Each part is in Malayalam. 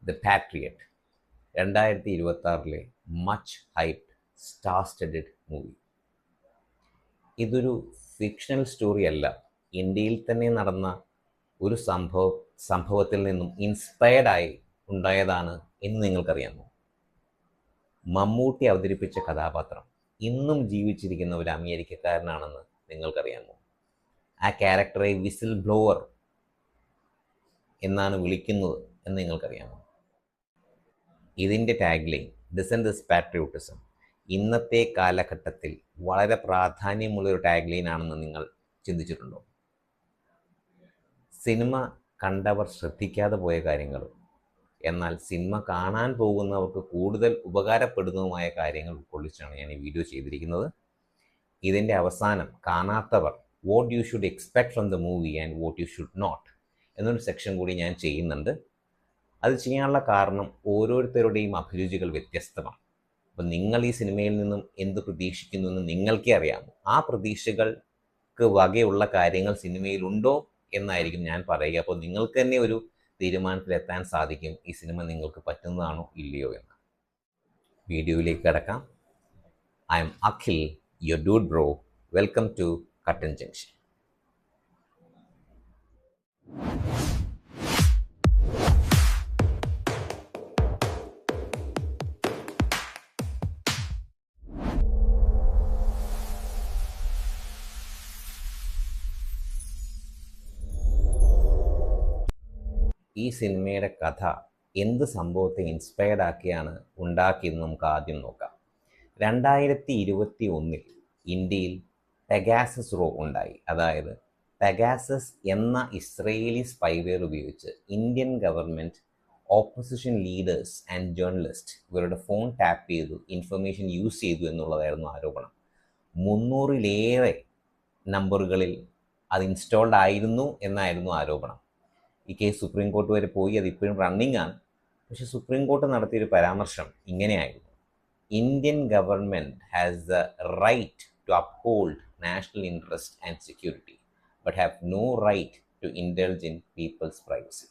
The patriot 2026 much hyped star studded movie. ഇതൊരു ഫിക്ഷണൽ സ്റ്റോറി അല്ല, ഇന്ത്യയിൽ തന്നെ നടന്ന ഒരു സംഭവത്തിൽ നിന്നും ഇൻസ്പയർഡായി ഉണ്ടായതാണ് എന്ന് നിങ്ങൾക്കറിയാമോ? മമ്മൂട്ടി അവതരിപ്പിച്ച കഥാപാത്രം ഇന്നും ജീവിച്ചിരിക്കുന്ന ഒരു അമേരിക്കക്കാരനാണെന്ന് നിങ്ങൾക്കറിയാമോ? ആ ക്യാരക്ടറെ വിസിൽ ബ്ലോവർ എന്നാണ് വിളിക്കുന്നത് എന്ന് നിങ്ങൾക്കറിയാമോ? ഇതിൻ്റെ ടാഗ്ലൈൻ ഡിസെൻഡ് ദിസ് പാട്രിയോട്ടിസം ഇന്നത്തെ കാലഘട്ടത്തിൽ വളരെ പ്രാധാന്യമുള്ളൊരു ടാഗ്ലൈൻ ആണെന്ന് നിങ്ങൾ ചിന്തിച്ചിട്ടുണ്ടോ? സിനിമ കണ്ടവർ ശ്രദ്ധിക്കാതെ പോയ കാര്യങ്ങളും എന്നാൽ സിനിമ കാണാൻ പോകുന്നവർക്ക് കൂടുതൽ ഉപകാരപ്പെടുന്നതുമായ കാര്യങ്ങൾ ഉൾക്കൊള്ളിച്ചാണ് ഞാൻ ഈ വീഡിയോ ചെയ്തിരിക്കുന്നത്. ഇതിൻ്റെ അവസാനം കാണാത്തവർ what you should expect from the movie and what you should not എന്നൊരു സെക്ഷൻ കൂടി ഞാൻ ചെയ്യുന്നുണ്ട്. അത് ചെയ്യാനുള്ള കാരണം ഓരോരുത്തരുടെയും അഭിരുചികൾ വ്യത്യസ്തമാണ്. അപ്പം നിങ്ങൾ ഈ സിനിമയിൽ നിന്നും എന്ത് പ്രതീക്ഷിക്കുന്നു എന്ന് നിങ്ങൾക്കേ അറിയാമോ. ആ പ്രതീക്ഷകൾക്ക് വകയുള്ള കാര്യങ്ങൾ സിനിമയിലുണ്ടോ എന്നായിരിക്കും ഞാൻ പറയുക. അപ്പോൾ നിങ്ങൾക്ക് തന്നെ ഒരു തീരുമാനത്തിലെത്താൻ സാധിക്കും ഈ സിനിമ നിങ്ങൾക്ക് പറ്റുന്നതാണോ ഇല്ലയോ എന്ന്. വീഡിയോയിലേക്ക് കിടക്കാം. I'm Akhil, your dude bro. Welcome to Kattan Junction. ഈ സിനിമയുടെ കഥ എന്ത് സംഭവത്തെ ഇൻസ്പയർഡ് ആക്കിയാണ് ഉണ്ടാക്കിയെന്ന് നമുക്ക് ആദ്യം നോക്കാം. 2021 ഇന്ത്യയിൽ പെഗാസസ് റോ ഉണ്ടായി. അതായത് പെഗാസസ് എന്ന ഇസ്രയേലി സ്പൈവെയർ ഉപയോഗിച്ച് Indian government opposition leaders and journalist ഇവരുടെ ഫോൺ ടാപ്പ് ചെയ്തു, ഇൻഫർമേഷൻ യൂസ് ചെയ്തു എന്നുള്ളതായിരുന്നു ആരോപണം. 300-ലേറെ നമ്പറുകളിൽ അത് ഇൻസ്റ്റാൾഡ് ആയിരുന്നു എന്നായിരുന്നു ആരോപണം. ഈ കേസ് സുപ്രീം കോർട്ട് വരെ പോയി, അത് ഇപ്പോഴും റണ്ണിങ് ആണ്. പക്ഷെ സുപ്രീം കോർട്ട് നടത്തിയൊരു പരാമർശം ഇങ്ങനെയായിരുന്നു: Indian government has the right to uphold national interest and security but have no right to indulge in people's privacy.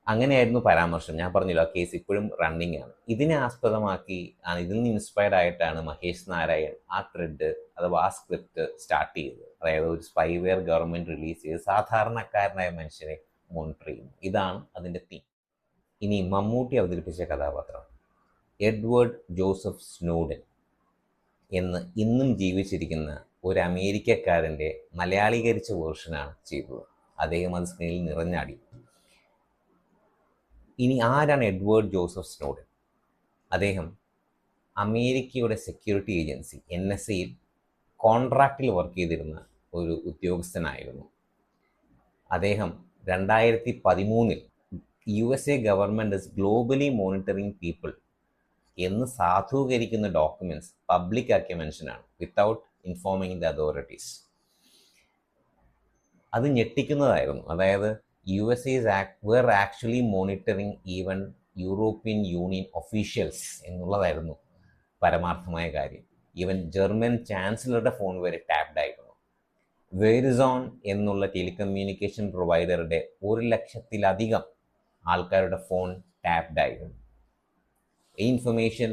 അങ്ങനെയായിരുന്നു പരാമർശം. ഞാൻ പറഞ്ഞില്ല, ആ കേസ് ഇപ്പോഴും റണ്ണിങ് ആണ്. ഇതിനെ ആസ്പദമാക്കി ഇതിൽ നിന്ന് ഇൻസ്പയർഡ് ആയിട്ടാണ് മഹേഷ് നാരായൺ ആ ത്രെഡ് അഥവാ ആ സ്ക്രിപ്റ്റ് സ്റ്റാർട്ട് ചെയ്തത്. അതായത് ഒരു സ്പൈവെയർ ഗവൺമെൻറ് റിലീസ് ചെയ്ത് സാധാരണക്കാരനായ മനുഷ്യരെ മോണിറ്റർ ചെയ്യുന്നു. ഇതാണ് അതിൻ്റെ തീം. ഇനി മമ്മൂട്ടി അവതരിപ്പിച്ച കഥാപാത്രം എഡ്വേർഡ് ജോസഫ് സ്നോഡൻ എന്ന് ഇന്നും ജീവിച്ചിരിക്കുന്ന ഒരു അമേരിക്കക്കാരൻ്റെ മലയാളീകരിച്ച വേർഷനാണ് ചെയ്തത്. അദ്ദേഹം അത് സ്ക്രീനിൽ നിറഞ്ഞാടി. ഇനി ആരാണ് എഡ്വേർഡ് ജോസഫ് സ്നോഡൻ? അദ്ദേഹം അമേരിക്കയുടെ സെക്യൂരിറ്റി ഏജൻസി NSAയിൽ കോൺട്രാക്റ്റിൽ വർക്ക് ചെയ്തിരുന്ന ഒരു ഉദ്യോഗസ്ഥനായിരുന്നു. അദ്ദേഹം 2013 USA government is globally monitoring people എന്ന് സാധൂകരിക്കുന്ന ഡോക്യുമെൻറ്റ്സ് പബ്ലിക് ആക്കിയ മനുഷ്യനാണ്, വിത്തൗട്ട് ഇൻഫോമിങ് ദ അതോറിറ്റീസ്. അത് ഞെട്ടിക്കുന്നതായിരുന്നു. അതായത് USA were actually monitoring even European union officials എന്നുള്ളതായിരുന്നു പരമാർത്ഥമായ കാര്യം. ഈവൻ ജർമ്മൻ ചാൻസലറുടെ ഫോൺ വരെ ടാപ്ഡ് ആയിരുന്നു. വെരിസോൺ എന്നുള്ള ടെലികമ്മ്യൂണിക്കേഷൻ പ്രൊവൈഡറുടെ 1,00,000-ലധികം ആൾക്കാരുടെ ഫോൺ ടാപ്ഡ് ആയിരുന്നു. ഈ ഇൻഫർമേഷൻ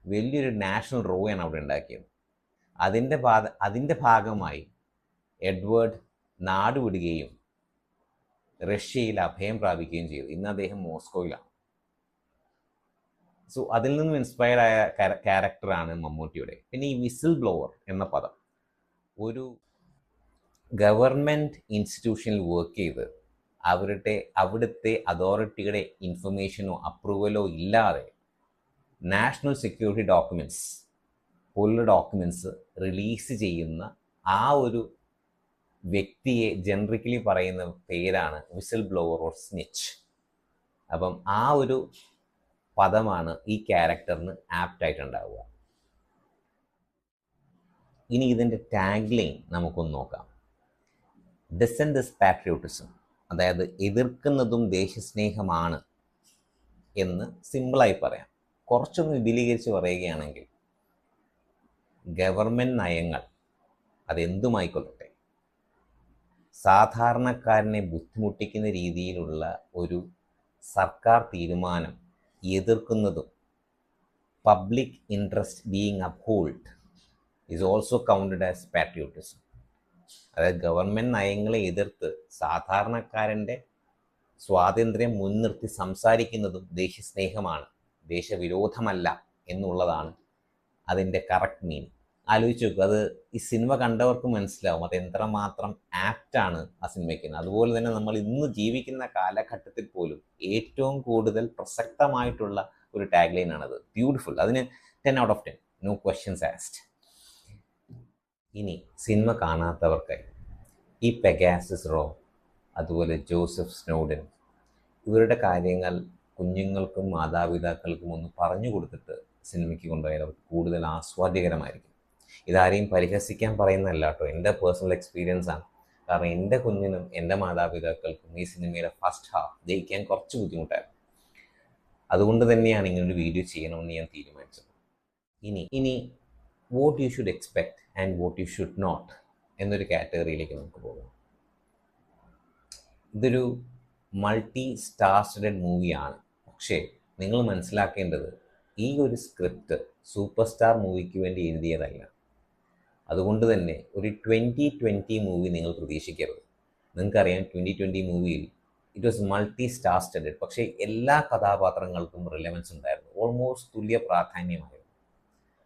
വലിയൊരു നാഷണൽ റോയാണ് അവിടെ ഉണ്ടാക്കിയത്. അതിൻ്റെ ഭാഗമായി എഡ്വേർഡ് നാടുവിടുകയും റഷ്യയിൽ അഭയം പ്രാപിക്കുകയും ചെയ്തു. ഇന്ന് അദ്ദേഹം മോസ്കോയിലാണ്. സോ അതിൽ നിന്നും ഇൻസ്പയർഡ് ആയ ക്യാരക്ടറാണ് മമ്മൂട്ടിയുടെ. പിന്നെ ഈ വിസിൽ ബ്ലോവർ എന്ന പദം, ഒരു ഗവൺമെൻറ് ഇൻസ്റ്റിറ്റ്യൂഷനിൽ വർക്ക് ചെയ്ത് അവിടുത്തെ അതോറിറ്റിയുടെ ഇൻഫർമേഷനോ അപ്രൂവലോ ഇല്ലാതെ നാഷണൽ സെക്യൂരിറ്റി ഡോക്യുമെൻറ്റ്സ് പോലുള്ള ഡോക്യുമെൻറ്റ്സ് റിലീസ് ചെയ്യുന്ന ആ ഒരു വ്യക്തിയെ ജനറിക്കലി പറയുന്ന പേരാണ് വിസിൽ ബ്ലോവർ ഓർ സ്നിച്ച്. അപ്പം ആ ഒരു പദമാണ് ഈ ക്യാരക്ടറിന് ആപ്റ്റായിട്ടുണ്ടാവുക. ഇനി ഇതിൻ്റെ ടാഗ്ലൈൻ നമുക്കൊന്ന് നോക്കാം. ഡിസെൻഡ് ദിസ് പാട്രിയോട്ടിസം, അതായത് എതിർക്കുന്നതും ദേശസ്നേഹമാണ് എന്ന് സിമ്പിളായി പറയാം. കുറച്ചൊന്ന് വിപുലീകരിച്ച് പറയുകയാണെങ്കിൽ ഗവൺമെൻറ് നയങ്ങൾ അതെന്തുമായിക്കൊള്ളട്ടെ, സാധാരണക്കാരനെ ബുദ്ധിമുട്ടിക്കുന്ന രീതിയിലുള്ള ഒരു സർക്കാർ തീരുമാനം എതിർക്കുന്നതും public interest being upheld is also counted as patriotism. അതായത് ഗവൺമെൻറ് നയങ്ങളെ എതിർത്ത് സാധാരണക്കാരൻ്റെ സ്വാതന്ത്ര്യം മുൻനിർത്തി സംസാരിക്കുന്നതും ദേശസ്നേഹമാണ്, ദേശവിരോധമല്ല എന്നുള്ളതാണ് അതിൻ്റെ കറക്റ്റ് മീനിങ്. ആലോചിച്ച് നോക്കുക, അത് ഈ സിനിമ കണ്ടവർക്ക് മനസ്സിലാവും അത് എത്രമാത്രം ആപ്റ്റാണ് ആ സിനിമയ്ക്ക്. അതുപോലെ തന്നെ നമ്മൾ ഇന്ന് ജീവിക്കുന്ന കാലഘട്ടത്തിൽ പോലും ഏറ്റവും കൂടുതൽ പ്രസക്തമായിട്ടുള്ള ഒരു ടാഗ് ലൈനാണത്. ബ്യൂട്ടിഫുൾ. അതിന് 10 out of 10, no questions asked. ഇനി സിനിമ കാണാത്തവർക്കായി ഈ പെഗാസസ് റോ, അതുപോലെ ജോസഫ് സ്നോഡൻ, ഇവരുടെ കാര്യങ്ങൾ കുഞ്ഞുങ്ങൾക്കും മാതാപിതാക്കൾക്കും ഒന്ന് പറഞ്ഞു കൊടുത്തിട്ട് സിനിമയ്ക്ക് കൊണ്ടുപോയാൽ അവർക്ക് കൂടുതൽ ആസ്വാദ്യകരമായിരിക്കും. ഇതാരെയും പരിഹസിക്കാൻ പറയുന്നതല്ല കേട്ടോ, എൻ്റെ പേഴ്സണൽ എക്സ്പീരിയൻസ് ആണ്. കാരണം എൻ്റെ കുഞ്ഞിനും എൻ്റെ മാതാപിതാക്കൾക്കും ഈ സിനിമയിലെ ഫസ്റ്റ് ഹാഫ് ജയിക്കാൻ കുറച്ച് ബുദ്ധിമുട്ടായിരുന്നു. അതുകൊണ്ട് തന്നെയാണ് ഇങ്ങനൊരു വീഡിയോ ചെയ്യണമെന്ന് ഞാൻ തീരുമാനിച്ചത്. ഇനി what you should expect and what you should not എന്നൊരു കാറ്റഗറിയിലേക്ക് നമുക്ക് പോകാം. ഇതൊരു മൾട്ടി സ്റ്റാർസ്റ്റഡ് മൂവിയാണ്. പക്ഷേ നിങ്ങൾ മനസ്സിലാക്കേണ്ടത് ഈ ഒരു സ്ക്രിപ്റ്റ് സൂപ്പർ സ്റ്റാർ മൂവിക്ക് വേണ്ടി എഴുതിയതല്ല. അതുകൊണ്ട് തന്നെ ഒരു 2020 മൂവി നിങ്ങൾ പ്രതീക്ഷിക്കരുത്. നിങ്ങൾക്കറിയാം 2020 മൂവിയിൽ ഇറ്റ് വാസ് മൾട്ടി സ്റ്റാർസ്റ്റഡ്. പക്ഷേ എല്ലാ കഥാപാത്രങ്ങൾക്കും റിലവൻസ് ഉണ്ടായിരുന്നു, ഓൾമോസ്റ്റ് തുല്യ പ്രാധാന്യമായിരുന്നു.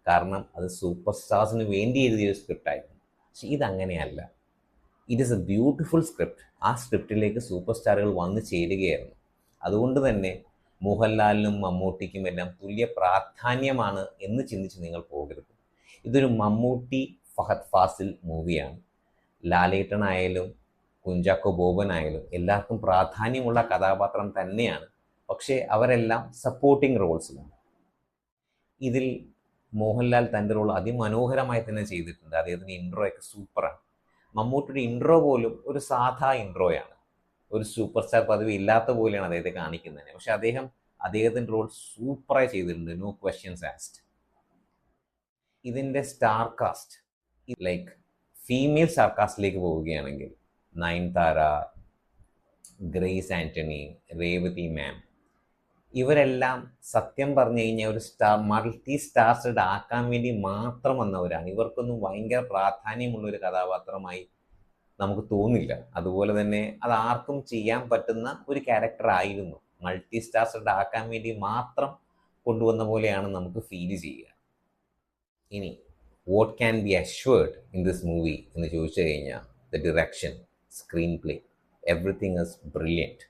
കാരണം അത് സൂപ്പർ സ്റ്റാർസിന് വേണ്ടി എഴുതിയൊരു സ്ക്രിപ്റ്റായിരുന്നു. പക്ഷെ ഇതങ്ങനെയല്ല. It is A beautiful script. ആ സ്ക്രിപ്റ്റിലേക്ക് സൂപ്പർ സ്റ്റാറുകൾ വന്നു ചേരുകയായിരുന്നു. അതുകൊണ്ട് തന്നെ മോഹൻലാലിനും മമ്മൂട്ടിക്കും എല്ലാം തുല്യ പ്രാധാന്യമാണ് എന്ന് ചിന്തിച്ച് നിങ്ങൾ പോകരുത്. ഇതൊരു മമ്മൂട്ടി ഫഹദ് ഫാസിൽ മൂവിയാണ്. ലാലേട്ടനായാലും കുഞ്ചാക്കോ ബോബനായാലും എല്ലാവർക്കും പ്രാധാന്യമുള്ള കഥാപാത്രം തന്നെയാണ്. പക്ഷേ അവരെല്ലാം സപ്പോർട്ടിങ് റോൾസിലാണ്. ഇതിൽ മോഹൻലാൽ തൻ്റെ റോൾ അതിമനോഹരമായി തന്നെ ചെയ്തിട്ടുണ്ട്. അദ്ദേഹത്തിൻ്റെ ഇൻട്രോ ഒക്കെ സൂപ്പറാണ്. മമ്മൂട്ടിയുടെ ഇൻട്രോ പോലും ഒരു സാധാ ഇൻട്രോയാണ്, ഒരു സൂപ്പർ സ്റ്റാർ പദവി ഇല്ലാത്ത പോലെയാണ് അദ്ദേഹത്തെ കാണിക്കുന്നത്. പക്ഷെ അദ്ദേഹത്തിൻ്റെ റോൾ സൂപ്പറായി ചെയ്തിട്ടുണ്ട്, നോ ക്വസ്റ്റ്യൻസ് ആസ്ക്ഡ്. ഇതിൻ്റെ star cast, like female star കാസ്റ്റിലേക്ക് പോവുകയാണെങ്കിൽ നയൻതാര, ഗ്രേസ് ആൻ്റണി, രേവതി മാം, ഇവരെല്ലാം സത്യം പറഞ്ഞു കഴിഞ്ഞാൽ ഒരു മൾട്ടി സ്റ്റാർസ്റ്റഡ് ആക്കാൻ വേണ്ടി മാത്രം വന്നവരാണ്. ഇവർക്കൊന്നും ഭയങ്കര പ്രാധാന്യമുള്ളൊരു കഥാപാത്രമായി നമുക്ക് തോന്നില്ല. അതുപോലെ തന്നെ അത് ആർക്കും ചെയ്യാൻ പറ്റുന്ന ഒരു ക്യാരക്ടർ ആയിരുന്നു. മൾട്ടി സ്റ്റാർസ്റ്റഡ് ആക്കാൻ വേണ്ടി മാത്രം കൊണ്ടുവന്ന പോലെയാണ് നമുക്ക് ഫീൽ ചെയ്യുക. ഇനി what can be assured in this movie എന്ന് ചോദിച്ചു കഴിഞ്ഞാൽ the direction, screen play, everything is brilliant.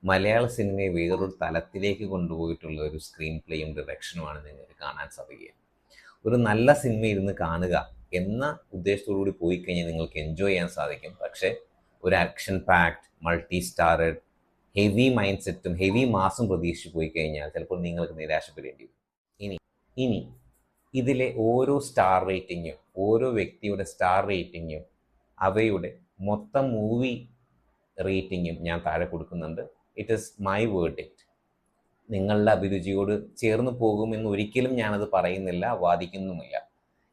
മലയാള സിനിമയെ വേറൊരു തലത്തിലേക്ക് കൊണ്ടുപോയിട്ടുള്ള ഒരു സ്ക്രീൻ പ്ലേയും ഡിറക്ഷനുമാണ് നിങ്ങൾക്ക് കാണാൻ സാധിക്കുക. ഒരു നല്ല സിനിമ ഇരുന്ന് കാണുക എന്ന ഉദ്ദേശത്തോടുകൂടി പോയി കഴിഞ്ഞാൽ നിങ്ങൾക്ക് എൻജോയ് ചെയ്യാൻ സാധിക്കും. പക്ഷേ ഒരു action packed, multi starred, heavy mind സെറ്റും ഹെവി മാസും പ്രതീക്ഷിച്ച് പോയി കഴിഞ്ഞാൽ ചിലപ്പോൾ നിങ്ങൾക്ക് നിരാശപ്പെടേണ്ടി വരും. ഇനി ഇതിലെ ഓരോ സ്റ്റാർ റേറ്റിങ്ങും, ഓരോ വ്യക്തിയുടെ സ്റ്റാർ റേറ്റിങ്ങും, അവയുടെ മൊത്തം മൂവി റേറ്റിങ്ങും ഞാൻ താഴെ കൊടുക്കുന്നുണ്ട്. It is my verdict. നിങ്ങളുടെ അഭിരുചിയോട് ചേർന്ന് പോകുമെന്ന് ഒരിക്കലും ഞാനത് പറയുന്നില്ല, വാദിക്കുന്നുമില്ല.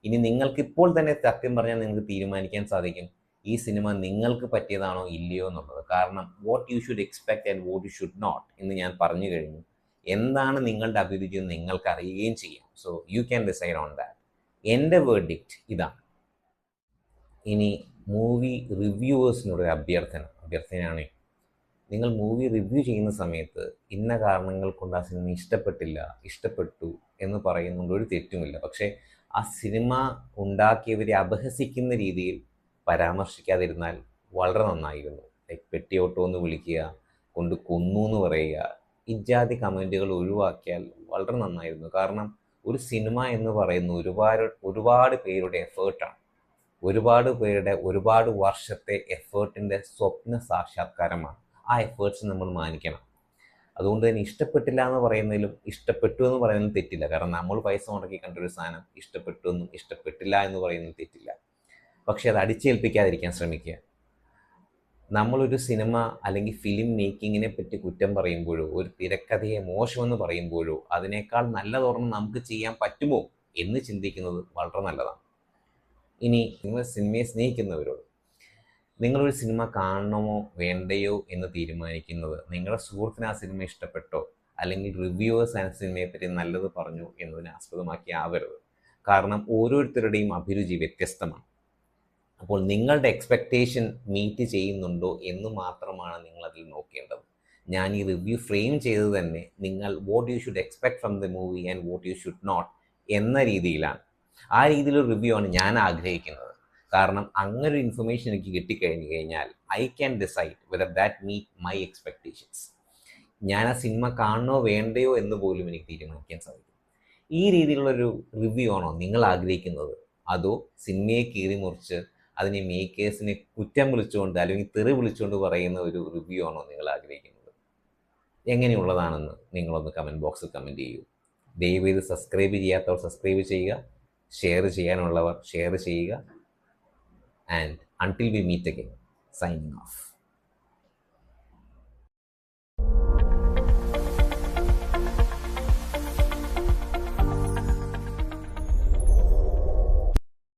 ഇനി നിങ്ങൾക്കിപ്പോൾ തന്നെ സത്യം പറഞ്ഞാൽ നിങ്ങൾക്ക് തീരുമാനിക്കാൻ സാധിക്കും ഈ സിനിമ നിങ്ങൾക്ക് പറ്റിയതാണോ ഇല്ലയോ എന്നുള്ളത്. കാരണം what you should expect and what you should not എന്ന് ഞാൻ പറഞ്ഞു കഴിഞ്ഞു. എന്താണ് നിങ്ങളുടെ അഭിരുചി എന്ന് നിങ്ങൾക്ക് അറിയുകയും ചെയ്യാം. So you can decide on that. എൻ്റെ വേർഡിക്റ്റ് ഇതാണ്. ഇനി മൂവി റിവ്യൂവേഴ്സിനോടൊരു അഭ്യർത്ഥനയാണ്. നിങ്ങൾ മൂവി റിവ്യൂ ചെയ്യുന്ന സമയത്ത് ഇന്ന കാരണങ്ങൾ കൊണ്ട് ആ സിനിമ ഇഷ്ടപ്പെട്ടില്ല, ഇഷ്ടപ്പെട്ടു എന്ന് പറയുന്നുണ്ട്, ഒരു തെറ്റുമില്ല. പക്ഷേ ആ സിനിമ ഉണ്ടാക്കിയവരെ അപഹസിക്കുന്ന രീതിയിൽ പരാമർശിക്കാതിരുന്നാൽ വളരെ നന്നായിരുന്നു. ലൈക്ക് പെട്ടിയോട്ടോ എന്ന് വിളിക്കുക, കൊണ്ട് കൊന്നു എന്ന് പറയുക, ഇത്യാദി കമൻറ്റുകൾ ഒഴിവാക്കിയാൽ വളരെ നന്നായിരുന്നു. കാരണം ഒരു സിനിമ എന്ന് പറയുന്നത് ഒരുപാട് പേരുടെ എഫേർട്ടാണ്. ഒരുപാട് വർഷത്തെ എഫേർട്ടിൻ്റെ സ്വപ്ന സാക്ഷാത്കാരമാണ്. ആ എഫേർട്സ് നമ്മൾ മാനിക്കണം. അതുകൊണ്ട് തന്നെ ഇഷ്ടപ്പെട്ടില്ല എന്ന് പറയുന്നതിലും ഇഷ്ടപ്പെട്ടു എന്ന് പറയുന്നതിലും തെറ്റില്ല. കാരണം നമ്മൾ പൈസ മുടക്കി കണ്ടൊരു സാധനം ഇഷ്ടപ്പെട്ടു എന്നും ഇഷ്ടപ്പെട്ടില്ല എന്ന് പറയുന്നതിൽ തെറ്റില്ല. പക്ഷേ അത് അടിച്ചേൽപ്പിക്കാതിരിക്കാൻ ശ്രമിക്കുക. നമ്മളൊരു സിനിമ അല്ലെങ്കിൽ ഫിലിം മേക്കിങ്ങിനെ പറ്റി കുറ്റം പറയുമ്പോഴോ ഒരു തിരക്കഥയെ മോശമെന്ന് പറയുമ്പോഴോ അതിനേക്കാൾ നല്ലതൊരെണ്ണം നമുക്ക് ചെയ്യാൻ പറ്റുമോ എന്ന് ചിന്തിക്കുന്നത് വളരെ നല്ലതാണ്. ഇനി നിങ്ങൾ സിനിമയെ സ്നേഹിക്കുന്നവരോട്, നിങ്ങളൊരു സിനിമ കാണണമോ വേണ്ടയോ എന്ന് തീരുമാനിക്കുന്നത് നിങ്ങളുടെ സുഹൃത്തിന് ആ സിനിമ ഇഷ്ടപ്പെട്ടോ അല്ലെങ്കിൽ റിവ്യൂവേഴ്സ് ആ സിനിമയെപ്പറ്റി നല്ലത് പറഞ്ഞു എന്നതിനെ ആസ്പദമാക്കി ആവരുത്. കാരണം ഓരോരുത്തരുടെയും അഭിരുചി വ്യത്യസ്തമാണ്. അപ്പോൾ നിങ്ങളുടെ എക്സ്പെക്റ്റേഷൻ മീറ്റ് ചെയ്യുന്നുണ്ടോ എന്ന് മാത്രമാണ് നിങ്ങളതിൽ നോക്കേണ്ടത്. ഞാൻ ഈ റിവ്യൂ ഫ്രെയിം ചെയ്തത് തന്നെ നിങ്ങൾ what you should expect from the movie and what you should not എന്ന രീതിയിലാണ്. ആ രീതിയിലൊരു റിവ്യൂ ആണ് ഞാൻ ആഗ്രഹിക്കുന്നത്. കാരണം അങ്ങനെ ഒരു ഇൻഫർമേഷൻ എനിക്ക് കിട്ടിക്കഴിഞ്ഞു കഴിഞ്ഞാൽ I can decide whether that meet my expectations. ഞാൻ ആ സിനിമ കാണണോ വേണ്ടയോ എന്ന് പോലും എനിക്ക് തീരുമാനിക്കാൻ സാധിക്കും. ഈ രീതിയിലുള്ളൊരു റിവ്യൂ ആണോ നിങ്ങൾ ആഗ്രഹിക്കുന്നത്? അതോ സിനിമയെ കീറി മുറിച്ച് അതിനെ മേക്കേഴ്സിനെ കുറ്റം വിളിച്ചുകൊണ്ട് അല്ലെങ്കിൽ തെറി വിളിച്ചുകൊണ്ട് പറയുന്ന ഒരു റിവ്യൂ ആണോ നിങ്ങൾ ആഗ്രഹിക്കുന്നത്? എങ്ങനെയുള്ളതാണെന്ന് നിങ്ങളൊന്ന് കമൻറ്റ് ബോക്സിൽ കമൻറ്റ് ചെയ്യൂ. ദയവേത് സബ്സ്ക്രൈബ് ചെയ്യാത്തവർ സബ്സ്ക്രൈബ് ചെയ്യുക, ഷെയർ ചെയ്യാനുള്ളവർ ഷെയർ ചെയ്യുക. And until we meet again, signing off.